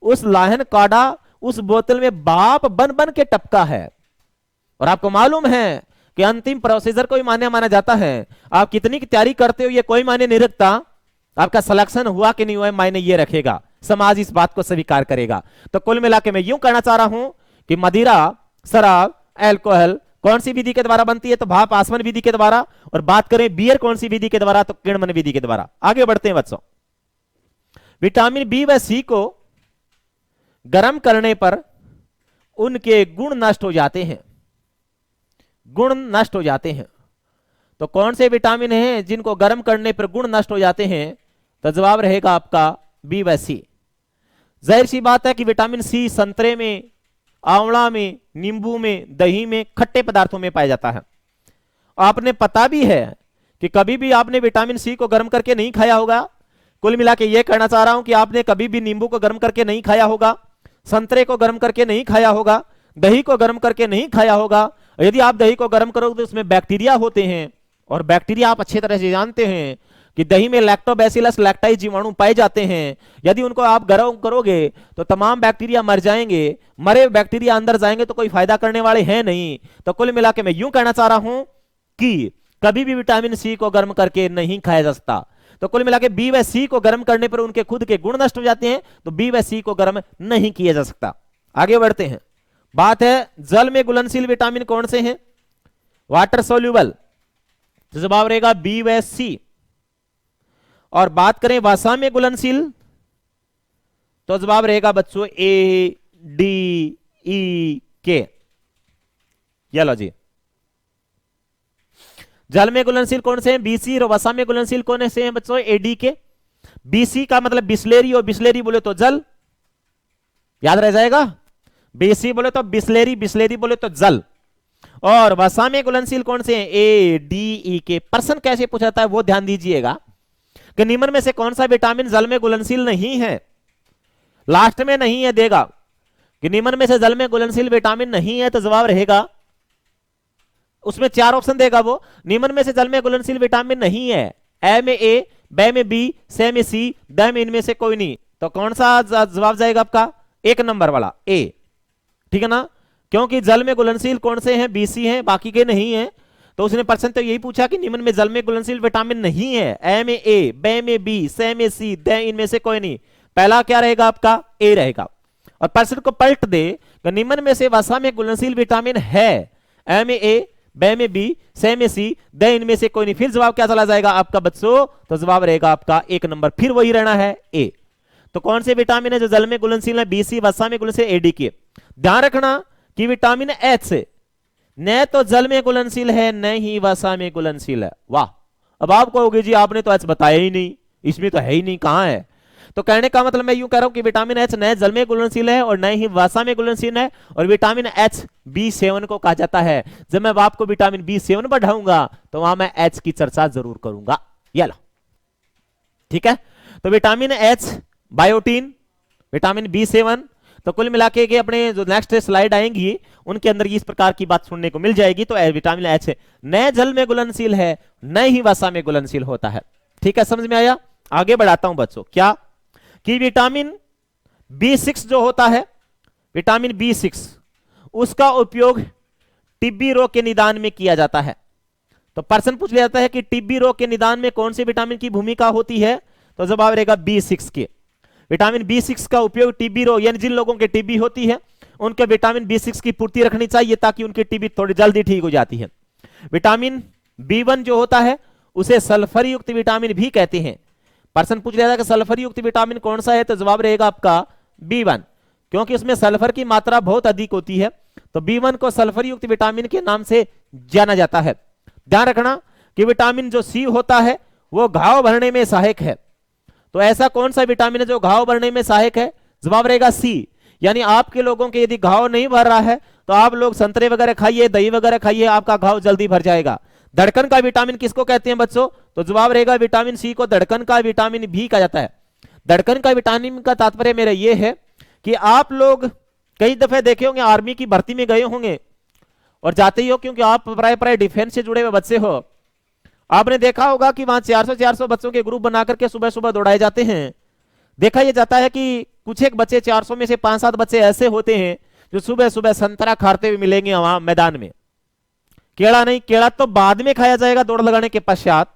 उस लाहन काड़ा उस बोतल में भाप बन बन के टपका है। और आपको मालूम है कि अंतिम प्रोसीजर को ही मान्य माना जाता है। आप कितनी की तैयारी करते हो ये कोई मायने नहीं रखता, आपका सिलेक्शन हुआ कि नहीं हुआ मायने ये रखेगा, समाज इस बात को स्वीकार करेगा। तो कुल मिला के मैं यूं कहना चाह रहा हूं कि मदिरा, शराब, अल्कोहल कौन सी विधि के द्वारा बनती है? तो भाप आसवन विधि के द्वारा। और बात करें बियर कौन सी विधि के द्वारा? तो किण्वन विधि के द्वारा। आगे बढ़ते हैं बच्चों। विटामिन बी व सी को गर्म करने पर उनके गुण नष्ट हो जाते हैं, गुण नष्ट हो जाते हैं। तो कौन से विटामिन हैं जिनको गर्म करने पर गुण नष्ट हो जाते हैं? तो जवाब रहेगा आपका बी व सी। जाहिर सी बात है कि विटामिन सी संतरे में, आंवला में, नींबू में, दही में, खट्टे पदार्थों में पाया जाता है। आपने पता भी है कि कभी भी आपने विटामिन सी को गर्म करके नहीं खाया होगा। कुल मिला के ये कहना चाह रहा हूं कि आपने कभी भी नींबू को गर्म करके नहीं खाया होगा, संतरे को गर्म करके नहीं खाया होगा, दही को गर्म करके नहीं खाया होगा। यदि आप दही को गर्म करोगे तो उसमें बैक्टीरिया होते हैं, और बैक्टीरिया आप अच्छे तरह से जानते हैं कि दही में लैक्टोबैसिलस लैक्टाइज जीवाणु पाए जाते हैं। यदि उनको आप गर्म करोगे तो तमाम बैक्टीरिया मर जाएंगे, मरे बैक्टीरिया अंदर जाएंगे तो कोई फायदा करने वाले हैं नहीं। तो कुल मिला के मैं यूं कहना चाह रहा हूं कि कभी भी विटामिन सी को गर्म करके नहीं खाया जा सकता। तो कुल मिला के बी व सी को गर्म करने पर उनके खुद के गुण नष्ट हो जाते हैं, तो बी व सी को गर्म नहीं किया जा सकता। आगे बढ़ते हैं। बात है जल में घुलनशील विटामिन कौन से हैं? वाटर सोल्यूबल, तो जवाब रहेगा बी व सी। और बात करें वसा में घुलनशील तो जवाब रहेगा बच्चों ए डी ई के। ये लो जी। जल में घुलनशील कौन से हैं? बीसी। और वसा में घुलनशील कौन से हैं बच्चों? एडी के। बीसी का मतलब बिस्लेरी, और बिस्लेरी बोले तो जल, याद रह जाएगा। बीसी बोले तो बिस्लेरी, बिस्लेरी बोले तो जल। और वसा में घुलनशील कौन से हैं? ए डी ई के। पर्सन कैसे पूछा जाता है वो ध्यान दीजिएगा कि निम्न में से कौन सा विटामिन जल में घुलनशील नहीं है। लास्ट में नहीं है देगा कि निम्न में से जल में घुलनशील विटामिन नहीं है, तो जवाब रहेगा, उसमें 4 ऑप्शन देगा वो। निम्न में से जल में घुलनशील विटामिन नहीं है, ए में ए, बे में बी, से में सी, द में इनमें से कोई नहीं। तो कौन सा जवाब जाएगा आपका? 1 नंबर वाला ए। ठीक है ना, क्योंकि जल में घुलनशील कौन से हैं? बीसी हैं, बाकी के नहीं है। तो उसने प्रश्न तो यही पूछा कि निम्न में जल में घुलनशील विटामिन नहीं है, ए में ए, बे में बी, से में सी, द इनमें से कोई नहीं। पहला क्या रहेगा आपका? ए रहेगा। और प्रश्न को पलट दे, निम्न में से वसा में घुलनशील विटामिन है, ए में ए, बे में बी, से में सी, द इनमें से कोई नहीं। फिर जवाब क्या चला जाएगा आपका बच्चों? तो जवाब रहेगा आपका 1 नंबर, फिर वही रहना है ए। तो कौन से विटामिन है जो जल में घुलनशील है? बीसी, वसा में घुलनशील, एडी के। ध्यान रखना कि विटामिन एच न तो जल में घुलनशील है न ही वसा में घुलनशील है। वाह, अब आप कहोगे जी आपने तो एच बताया ही नहीं, इसमें तो है ही नहीं, कहां है? तो कहने का मतलब मैं यूं कह रहा हूं कि विटामिन एच न जल में घुलनशील है और न ही वसा में घुलनशील है। और विटामिन एच B7 को कहा जाता है। जब मैं आपको विटामिन B7 बढ़ाऊंगा तो वहां मैं एच की चर्चा जरूर करूंगा। ये लो, ठीक है। तो vitamin H, biotin, vitamin B7, तो कुल मिला के अपने जो नेक्स्ट स्लाइड आएंगी उनके अंदर इस प्रकार की बात सुनने को मिल जाएगी। तो विटामिन एच न जल में घुलनशील है न ही वसा में घुलनशील होता है। ठीक है, समझ में आया? आगे बढ़ाता हूं बच्चों। क्या कि विटामिन B6 जो होता है, विटामिन B6, उसका उपयोग टीबी रोग के निदान में किया जाता है। तो प्रश्न पूछ लिया जाता है कि टीबी रोग के निदान में कौन से विटामिन की भूमिका होती है? तो जवाब रहेगा B6 के। विटामिन B6 का उपयोग टीबी रोग, यानी जिन लोगों के टीबी होती है उनके विटामिन B6 की पूर्ति रखनी चाहिए ताकि उनकी टीबी थोड़ी जल्दी ठीक हो जाती है। विटामिन B1 जो होता है उसे सल्फर युक्त विटामिन भी कहते हैं। प्रश्न पूछ लिया था कि सल्फर युक्त विटामिन कौन सा है? तो जवाब रहेगा आपका B1, क्योंकि उसमें सल्फर की मात्रा बहुत अधिक होती है। तो B1 को सल्फर युक्त विटामिन के नाम से जाना जाता है। ध्यान रखना कि विटामिन जो सी होता है वो घाव भरने में सहायक है। तो ऐसा कौन सा विटामिन है जो घाव भरने में सहायक है? जवाब रहेगा सी। यानी आपके लोगों के यदि घाव नहीं भर रहा है तो आप लोग संतरे वगैरह खाइए, दही वगैरह खाइए, आपका घाव जल्दी भर जाएगा। धड़कन का विटामिन किसको कहते हैं बच्चों? तो जवाब रहेगा विटामिन सी को धड़कन का विटामिन भी कहा जाता है। धड़कन का विटामिन का तात्पर्य मेरा यह है कि आप लोग कई दफे देखे होंगे, आर्मी की भर्ती में गए होंगे और जाते ही हो, क्योंकि आप प्राय डिफेंस से जुड़े हुए बच्चे हो। आपने देखा होगा कि वहां 400 बच्चों के ग्रुप बना करके सुबह सुबह दौड़ाए जाते हैं। देखा यह जाता है कि कुछ एक बच्चे, 400 में से 5-7 बच्चे ऐसे होते हैं जो सुबह सुबह संतरा खाते हुए मिलेंगे वहां मैदान में। केला नहीं, केला तो बाद में खाया जाएगा दौड़ लगाने के पश्चात,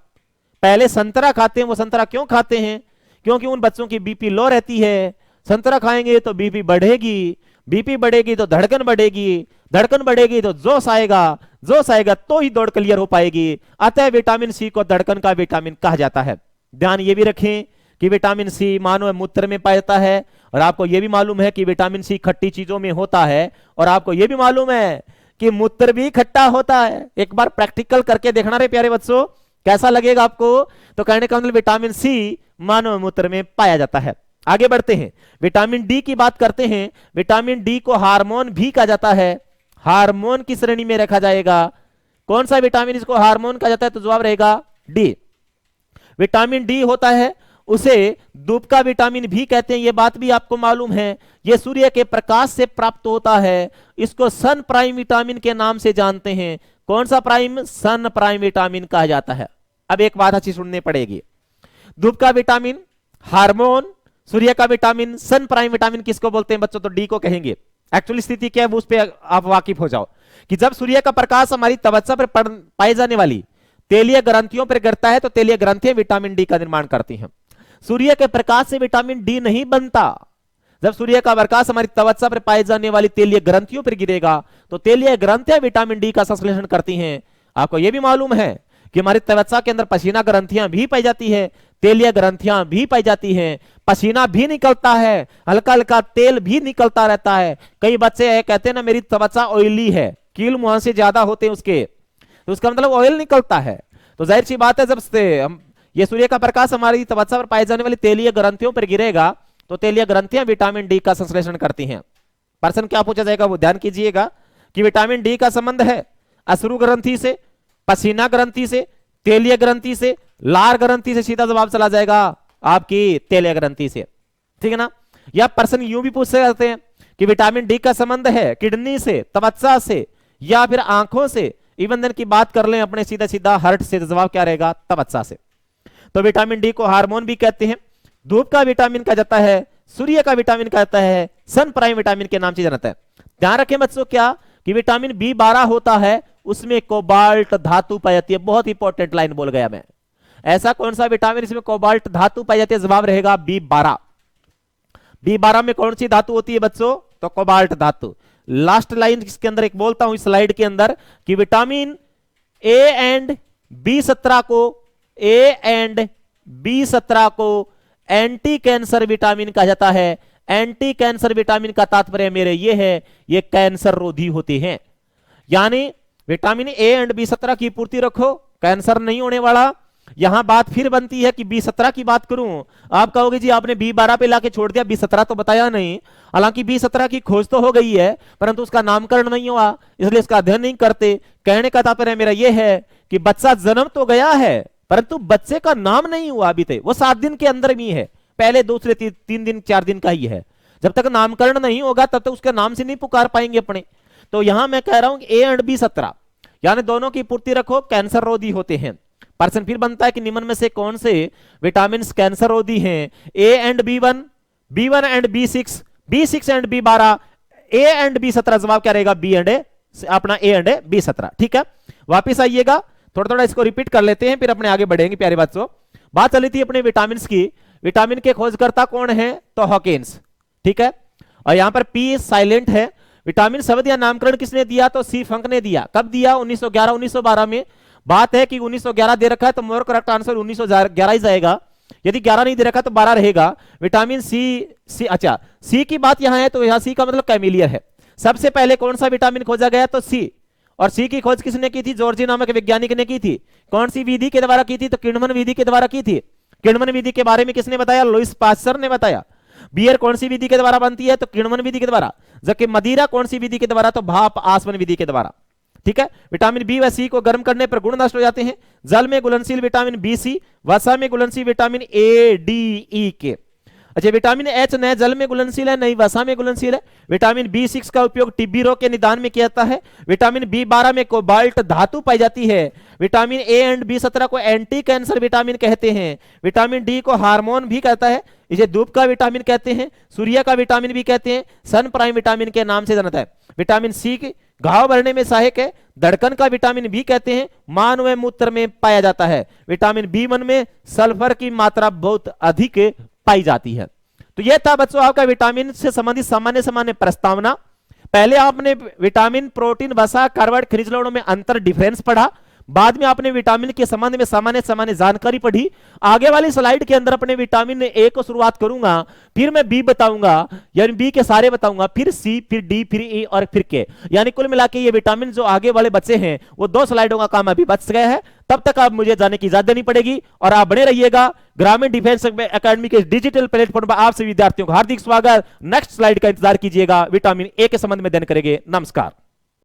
पहले संतरा खाते हैं। वो संतरा क्यों खाते हैं? क्योंकि उन बच्चों की बीपी लो रहती है। संतरा खाएंगे तो बीपी बढ़ेगी, बीपी बढ़ेगी तो धड़कन बढ़ेगी, धड़कन बढ़ेगी तो जोश आएगा, जोश आएगा तो ही दौड़ क्लियर हो पाएगी। अतः विटामिन सी को धड़कन का विटामिन कहा जाता है। ध्यान ये भी रखें कि विटामिन सी मानव मूत्र में पाया जाता है। और आपको यह भी मालूम है कि विटामिन सी खट्टी चीजों में होता है। और आपको यह भी मालूम है कि मूत्र भी खट्टा होता है। एक बार प्रैक्टिकल करके देखना रे प्यारे बच्चों, कैसा लगेगा आपको? तो कहने का मतलब विटामिन सी मानव मूत्र में पाया जाता है। आगे बढ़ते हैं, विटामिन डी की बात करते हैं। विटामिन डी को हार्मोन भी कहा जाता है। हार्मोन की श्रेणी में रखा जाएगा। कौन सा विटामिन इसको हार्मोन कहा जाता है? तो जवाब रहेगा डी। विटामिन डी होता है उसे धूप का विटामिन भी कहते हैं। यह बात भी आपको मालूम है। यह सूर्य के प्रकाश से प्राप्त होता है। इसको सन प्राइम विटामिन के नाम से जानते हैं। कौन सा प्राइम? सन प्राइम विटामिन कहा जाता है। अब एक बात अच्छी सुननी पड़ेगी, धूप का विटामिन, हार्मोन, सूर्य का विटामिन, सन प्राइम विटामिन किसको बोलते हैं बच्चों? तो डी को कहेंगे। एक्चुअली स्थिति क्या है वो उस पर आप वाकिफ हो जाओ कि जब सूर्य का प्रकाश हमारी त्वचा पर पाई जाने वाली तेलीय ग्रंथियों पर गिरता है तो तेलीय ग्रंथियां विटामिन डी का निर्माण करती हैं। सूर्य के प्रकाश से विटामिन डी नहीं बनता। जब सूर्य का प्रकाश हमारी त्वचा पर पाई जाने वाली तेलीय ग्रंथियों पर गिरेगा तो तेलीय ग्रंथियां विटामिन डी का संश्लेषण करती हैं। आपको यह भी मालूम है कि हमारी त्वचा के अंदर पसीना ग्रंथियां भी पाई जाती है, तेलीय ग्रंथियां भी पाई जाती हैं, पसीना भी निकलता है, हल्का हल्का तेल भी निकलता रहता है। कई बच्चे कहते हैं ना मेरी त्वचा ऑयली है, कील मुंह से ज्यादा होते हैं उसके, तो उसका मतलब ऑयल निकलता है। तो जाहिर सी बात है जब से हम ये सूर्य का प्रकाश हमारी त्वचा पर पाई जाने वाली तेलीय ग्रंथियों पर गिरेगा तो तेलीय ग्रंथियां विटामिन डी का संश्लेषण करती हैं। प्रश्न क्या पूछा जाएगा वो ध्यान कीजिएगा कि विटामिन डी का संबंध है अश्रु ग्रंथि से, पसीना ग्रंथि से, तेलीय ग्रंथि से, लार ग्रंथि से। सीधा जवाब चला जाएगा आपकी तेलीय ग्रंथि से, ठीक है ना। या प्रश्न यूं भी पूछ सकते हैं कि विटामिन डी का संबंध है किडनी से, त्वचा से, या फिर आंखों से। इवन देन की बात कर लें अपने सीधा सीधा हार्ट से, तो जवाब क्या रहेगा? त्वचा से। तो विटामिन डी को हार्मोन भी कहते हैं, धूप का विटामिन कहा जाता है, सूर्य का विटामिन कहा जाता है, सन प्राइम विटामिन के नाम से जाना जाता है। ध्यान रखें बच्चों क्या कि विटामिन बी12 होता है, उसमें कोबाल्ट धातु पाई जाती है। बहुत इंपॉर्टेंट लाइन बोल गया मैं। ऐसा कौन सा विटामिन इसमें कोबाल्ट धातु पाई जाती है? जवाब रहेगा बी12। बी12 में कौन सी धातु होती है बच्चों? तो कोबाल्ट धातु। लास्ट लाइन इसके अंदर एक बोलता हूं इस स्लाइड के अंदर कि विटामिन ए एंड बी17 को एंटी कैंसर विटामिन कहा जाता है। एंटी कैंसर विटामिन का तात्पर्य मेरे ये है, ये कैंसर रोधी होते हैं। यानी विटामिन ए एंड बी17 की पूर्ति रखो, कैंसर नहीं होने वाला। यहां बात फिर बनती है कि बी17 की बात करूं, आप कहोगे जी आपने बी12 पे लाके छोड़ दिया, बी17 तो बताया नहीं। हालांकि बी17 की खोज तो हो गई है परंतु उसका नामकरण नहीं हुआ, इसलिए इसका अध्ययन नहीं करते। कहने का तात्पर्य मेरा यह है कि बच्चा जन्म तो गया है परंतु बच्चे का नाम नहीं हुआ अभी तक। वो 7 दिन के अंदर भी है, पहले दूसरे 3 दिन 4 दिन का ही है। जब तक नामकरण नहीं होगा तब तक उसके नाम से नहीं पुकार पाएंगे अपने। तो यहां मैं कह रहा हूं कि ए एंड बी17 यानी दोनों की पूर्ति रखो, कैंसर रोधी होते हैं। प्रश्न फिर बनता है कि निम्न में से कौन से विटामिन कैंसर रोधी हैं? A and B1, B1 and B6, B6 and B12, A and बी17। जवाब क्या रहेगा? बी एंड अपना ए एंड बी17। ठीक है, वापिस आइएगा, थोड़ा थोड़ा इसको रिपीट कर लेते हैं फिर अपने आगे बढ़ेंगे। प्यारे बच्चों, बात चली थी अपने विटामिन की। विटामिन के खोजकर्ता कौन है? तो हॉकिंस। ठीक है, और यहां पर पी साइलेंट है। विटामिन शब्द या नामकरण किसने दिया? तो सी फंक ने दिया। कब दिया? 1911 1912 में। बात है कि 1911 दे रखा है तो मोर करेक्ट आंसर 1911 ही जाएगा। यदि 11 नहीं दे रखा तो 12 रहेगा। विटामिन सी अच्छा सी की बात यहां है तो यहां सी का मतलब कैमिलियर है। सबसे पहले कौन सा विटामिन खोजा गया? तो सी। और सी की खोज किसने की थी? जॉर्जी नामक वैज्ञानिक ने की थी। कौन सी विधि के द्वारा की थी? तो किणमन विधि के द्वारा की थी। किणमन विधि के बारे में किसने बताया? लुईस पास्चर ने बताया। बियर कौन सी विधि के द्वारा बनती है? तो किणमन विधि के द्वारा। जबकि मदिरा कौन सी विधि के द्वारा? तो भाप आसवन विधि के द्वारा। ठीक है, विटामिन बी व सी को गर्म करने पर गुण नष्ट हो जाते हैं। जल में घुलनशील विटामिन बी सी, वसा में घुलनशील विटामिन ए डी ई के। अच्छा, विटामिन एच न जल में घुलनशील है नहीं वसा में घुलनशील है। विटामिन बी6 का उपयोग टीबी रोग के निदान में किया जाता है। विटामिन बी12 में कोबाल्ट धातु पाई जाती है। विटामिन ए एंड बी17 को एंटी कैंसर विटामिन कहते हैं। विटामिन डी को हार्मोन भी कहता है, इसे धूप का विटामिन कहते हैं, सूर्य का विटामिन भी कहते हैं, सन प्राइम विटामिन के नाम से जानता है। विटामिन सी घाव भरने में सहायक है, धड़कन का विटामिन भी कहते हैं, मान व मूत्र में पाया जाता है। विटामिन बी1 में सल्फर की मात्रा बहुत अधिक पाई जाती है। तो यह था बच्चों आपका विटामिन से संबंधित सामान्य सामान्य प्रस्तावना। पहले आपने विटामिन, प्रोटीन, वसा, कार्बोहाइड्रेट, खनिज लवणों में अंतर डिफरेंस पढ़ा। बाद में आपने विटामिन के संबंध में सामान्य सामान्य जानकारी पढ़ी। आगे वाली स्लाइड के अंदर अपने विटामिन ए को शुरुआत करूंगा, फिर मैं बी बताऊंगा, यानी बी के सारे बताऊंगा, फिर सी, फिर डी, फिर ए और फिर के। यानी कुल मिला के ये विटामिन जो आगे वाले बच्चे हैं वो 2 स्लाइडों का काम अभी बच गया है। तब तक आप मुझे जाने की इजाजत देनी पड़ेगी और आप बने रहिएगा ग्रामीण डिफेंस एकेडमी के डिजिटल प्लेटफॉर्म पर। आप सभी विद्यार्थियों का हार्दिक स्वागत। नेक्स्ट स्लाइड का इंतजार कीजिएगा, विटामिन ए के संबंध में अध्ययन करेंगे। नमस्कार।